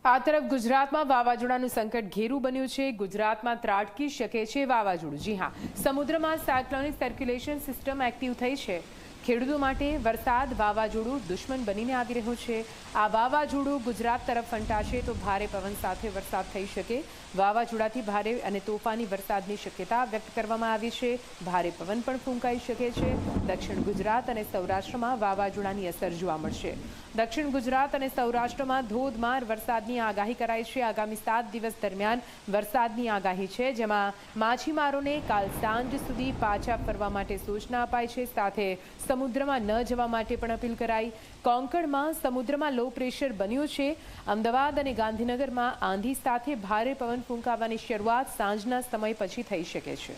આ તરફ ગુજરાતમાં વાવાઝોડાનું સંકટ ઘેરું બન્યું છે। ગુજરાતમાં ત્રાટકી શકે છે વાવાઝોડું। જી હા, સમુદ્રમાં સાયક્લોનિક સર્ક્યુલેશન સિસ્ટમ એક્ટિવ થઈ છે। ખેડૂતો માટે વરસાદ વાવાઝોડું દુશ્મન બનીને આવી રહ્યું છે। આ વાવાઝોડું ગુજરાત તરફ ફંટાશે તો ભારે પવન સાથે વરસાદ થઈ શકે। વાવાઝોડાથી ભારે અને તોફાની વરસાદની શક્યતા વ્યક્ત કરવામાં આવી છે। ભારે પવન પણ ફૂંકાઈ શકે છે। દક્ષિણ ગુજરાત અને સૌરાષ્ટ્રમાં વાવાઝોડાની અસર જોવા મળશે। દક્ષિણ ગુજરાત અને સૌરાષ્ટ્રમાં ધોધમાર વરસાદની આગાહી કરાઈ છે। આગામી 7 દિવસ દરમિયાન વરસાદની આગાહી છે, જેમાં માછીમારોને કાલ સાંજ સુધી પાછા ફરવા માટે સૂચના અપાઈ છે। સાથે સમુદ્રમાં ન જવા માટે પણ અપીલ કરાઈ। કોંકણમાં સમુદ્રમાં લો પ્રેશર બન્યું છે। અમદાવાદ અને ગાંધીનગરમાં આંધી સાથે ભારે પવન ફૂંકાવાની શરૂઆત સાંજના સમય પછી થઈ શકે છે।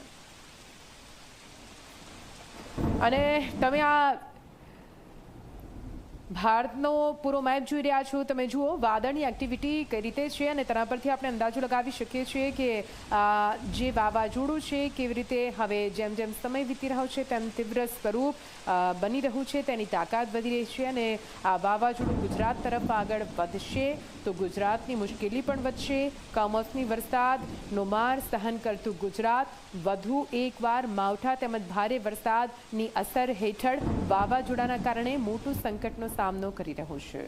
અને તમે આ ભારતનો પૂરો મેપ જોઈ રહ્યા છો। તમે જુઓ વાદળની એક્ટિવિટી કઈ રીતે છે અને તેના પરથી આપણે અંદાજો લગાવી શકીએ છીએ કે જે વાવાઝોડું છે કેવી રીતે હવે જેમ જેમ સમય વીતી રહ્યો છે તેમ તીવ્ર સ્વરૂપ બની રહ્યું છે, તેની તાકાત વધી રહી છે અને આ વાવાઝોડું ગુજરાત તરફ આગળ વધશે તો ગુજરાતની મુશ્કેલી પણ વધશે। કમોસમી વરસાદનો માર સહન કરતું ગુજરાત વધુ એકવાર માવઠા તેમજ ભારે વરસાદની અસર હેઠળ વાવાઝોડાના કારણે મોટું સંકટનો સામનો કરી રહ્યું છે।